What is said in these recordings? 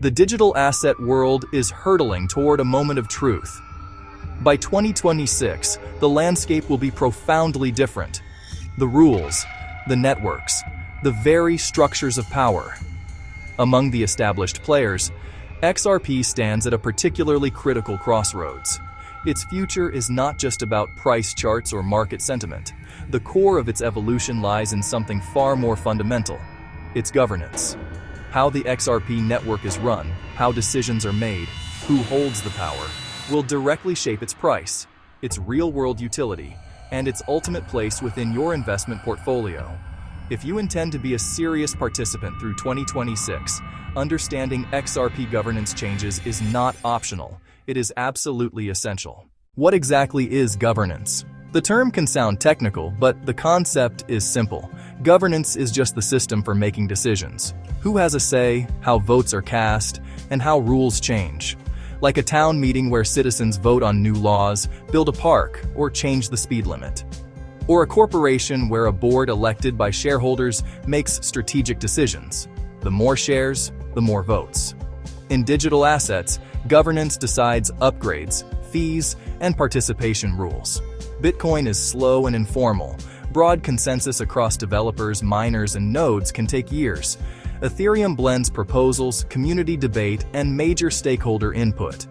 The digital asset world is hurtling toward a moment of truth. By 2026, the landscape will be profoundly different. The rules, the networks, the very structures of power. Among the established players, XRP stands at a particularly critical crossroads. Its future is not just about price charts or market sentiment. The core of its evolution lies in something far more fundamental: its governance. How the XRP network is run, how decisions are made, who holds the power, will directly shape its price, its real-world utility, and its ultimate place within your investment portfolio. If you intend to be a serious participant through 2026, understanding XRP governance changes is not optional. It is absolutely essential. What exactly is governance? The term can sound technical, but the concept is simple. Governance is just the system for making decisions. Who has a say, how votes are cast, and how rules change. Like a town meeting where citizens vote on new laws, build a park, or change the speed limit. Or a corporation where a board elected by shareholders makes strategic decisions. The more shares, the more votes. In digital assets, governance decides upgrades, fees, and participation rules. Bitcoin is slow and informal. Broad consensus across developers, miners, and nodes can take years. Ethereum blends proposals, community debate, and major stakeholder input.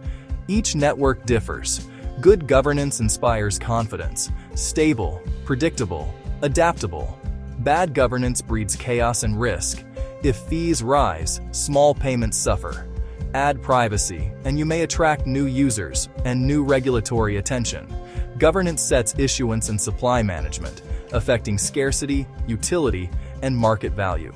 Each network differs. Good governance inspires confidence. Stable, predictable, adaptable. Bad governance breeds chaos and risk. If fees rise, small payments suffer. Add privacy, and you may attract new users and new regulatory attention. Governance sets issuance and supply management, affecting scarcity, utility, and market value.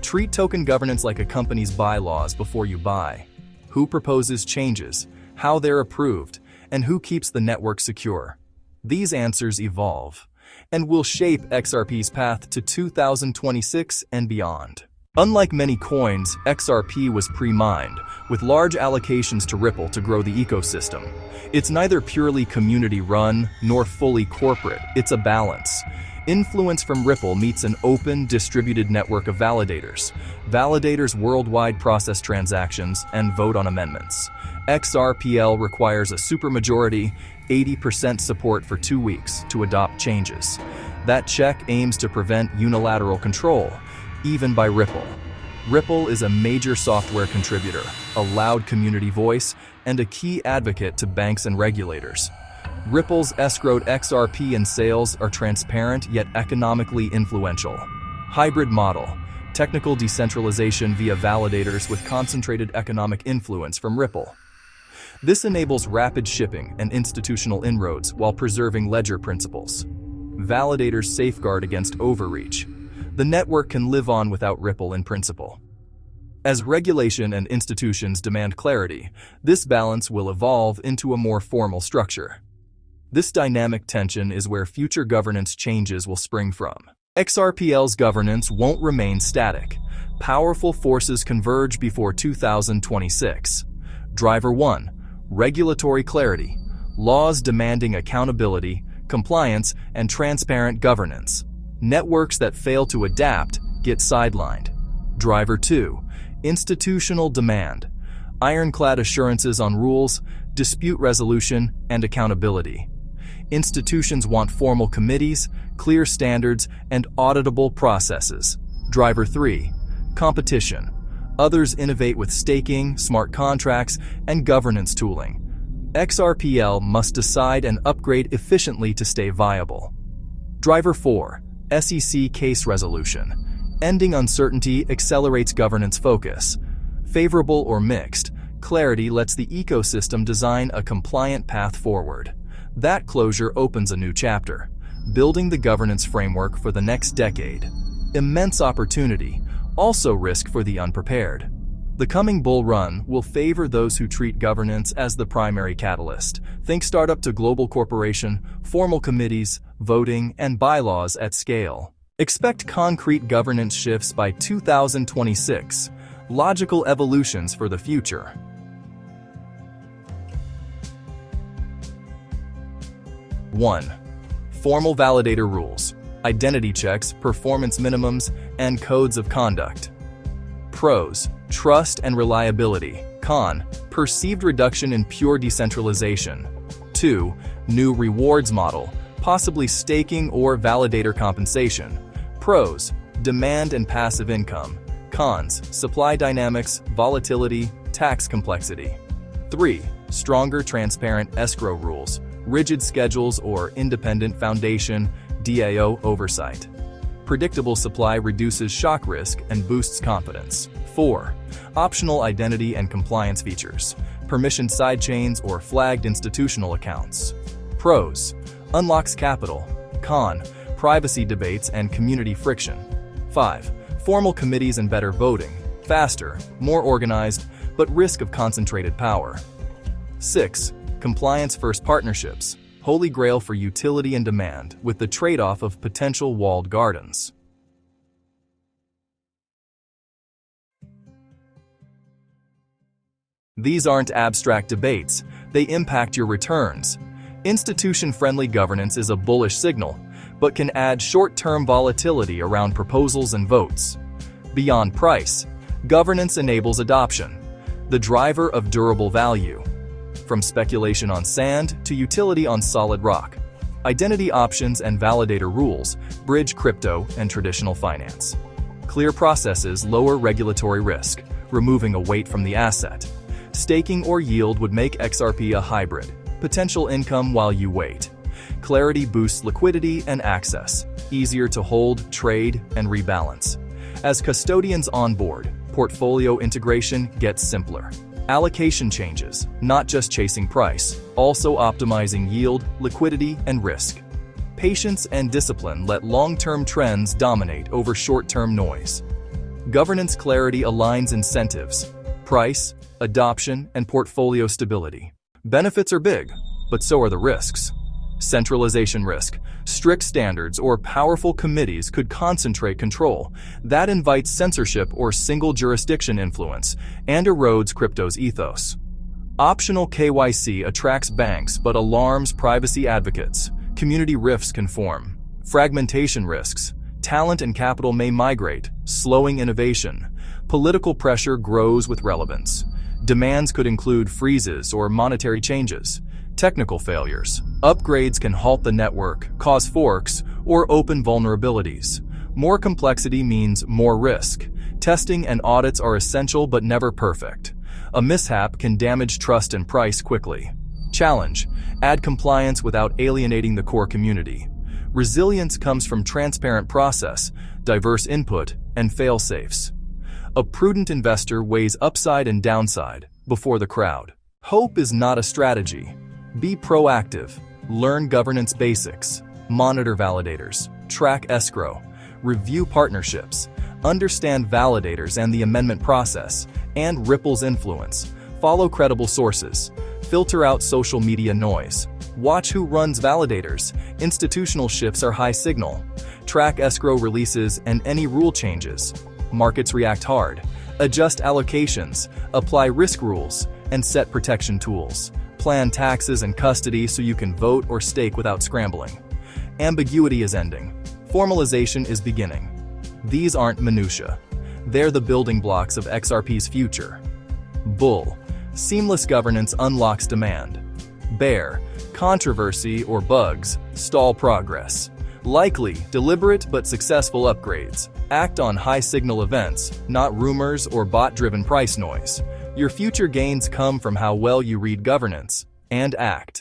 Treat token governance like a company's bylaws before you buy. Who proposes changes, how they're approved, and who keeps the network secure. These answers evolve and will shape XRP's path to 2026 and beyond. Unlike many coins, XRP was pre-mined, with large allocations to Ripple to grow the ecosystem. It's neither purely community-run nor fully corporate. It's a balance. Influence from Ripple meets an open, distributed network of validators. Validators worldwide process transactions and vote on amendments. XRPL requires a supermajority, 80% support for 2 weeks, to adopt changes. That check aims to prevent unilateral control, even by Ripple. Ripple is a major software contributor, a loud community voice, and a key advocate to banks and regulators. Ripple's escrowed XRP and sales are transparent yet economically influential. Hybrid model, technical decentralization via validators with concentrated economic influence from Ripple. This enables rapid shipping and institutional inroads while preserving ledger principles. Validators safeguard against overreach. The network can live on without Ripple in principle. As regulation and institutions demand clarity, this balance will evolve into a more formal structure. This dynamic tension is where future governance changes will spring from. XRPL's governance won't remain static. Powerful forces converge before 2026. Driver 1. Regulatory clarity. Laws demanding accountability, compliance, and transparent governance. Networks that fail to adapt get sidelined. Driver 2. Institutional demand. Ironclad assurances on rules, dispute resolution, and accountability. Institutions want formal committees, clear standards, and auditable processes. Driver 3. Competition. Others innovate with staking, smart contracts, and governance tooling. XRPL must decide and upgrade efficiently to stay viable. Driver 4. SEC case resolution. Ending uncertainty accelerates governance focus. Favorable or mixed, clarity lets the ecosystem design a compliant path forward. That closure opens a new chapter, building the governance framework for the next decade. Immense opportunity, also risk for the unprepared. The coming bull run will favor those who treat governance as the primary catalyst. Think startup to global corporation, formal committees, voting, and bylaws at scale. Expect concrete governance shifts by 2026, logical evolutions for the future. 1. Formal validator rules, identity checks, performance minimums, and codes of conduct. Pros: Trust and reliability. Con, perceived reduction in pure decentralization. 2. New rewards model, possibly staking or validator compensation. Pros, demand and passive income. Cons, supply dynamics, volatility, tax complexity. 3. Stronger transparent escrow rules, rigid schedules or independent foundation DAO oversight. Predictable supply reduces shock risk and boosts confidence. 4. Optional identity and compliance features, permissioned sidechains or flagged institutional accounts. Pros, unlocks capital. Con, privacy debates and community friction. 5. Formal committees and better voting, faster, more organized, but risk of concentrated power. 6. Compliance-first partnerships, holy grail for utility and demand, with the trade-off of potential walled gardens. These aren't abstract debates, they impact your returns. Institution-friendly governance is a bullish signal, but can add short-term volatility around proposals and votes. Beyond price, governance enables adoption, the driver of durable value. From speculation on sand to utility on solid rock, identity options and validator rules bridge crypto and traditional finance. Clear processes lower regulatory risk, removing a weight from the asset. Staking or yield would make XRP a hybrid, potential income while you wait. Clarity boosts liquidity and access, easier to hold, trade, and rebalance. As custodians onboard, portfolio integration gets simpler. Allocation changes, not just chasing price, also optimizing yield, liquidity, and risk. Patience and discipline let long-term trends dominate over short-term noise. Governance clarity aligns incentives, price, adoption, and portfolio stability. Benefits are big, but so are the risks. Centralization risk. Strict standards or powerful committees could concentrate control. That invites censorship or single jurisdiction influence and erodes crypto's ethos. Optional KYC attracts banks but alarms privacy advocates. Community rifts can form. Fragmentation risks. Talent and capital may migrate, slowing innovation. Political pressure grows with relevance. Demands could include freezes or monetary changes. Technical failures. Upgrades can halt the network, cause forks, or open vulnerabilities. More complexity means more risk. Testing and audits are essential but never perfect. A mishap can damage trust and price quickly. Challenge. Add compliance without alienating the core community. Resilience comes from transparent process, diverse input, and fail-safes. A prudent investor weighs upside and downside before the crowd. Hope is not a strategy. Be proactive. Learn governance basics. Monitor validators. Track escrow. Review partnerships. Understand validators and the amendment process, and Ripple's influence. Follow credible sources. Filter out social media noise. Watch who runs validators. Institutional shifts are high signal. Track escrow releases and any rule changes. Markets react hard. Adjust allocations. Apply risk rules. And set protection tools. Plan taxes and custody so you can vote or stake without scrambling. Ambiguity is ending. Formalization is beginning. These aren't minutia. They're the building blocks of XRP's future. Bull. Seamless governance unlocks demand. Bear. Controversy or bugs stall progress. Likely, deliberate but successful upgrades. Act on high-signal events, not rumors or bot-driven price noise. Your future gains come from how well you read governance and act.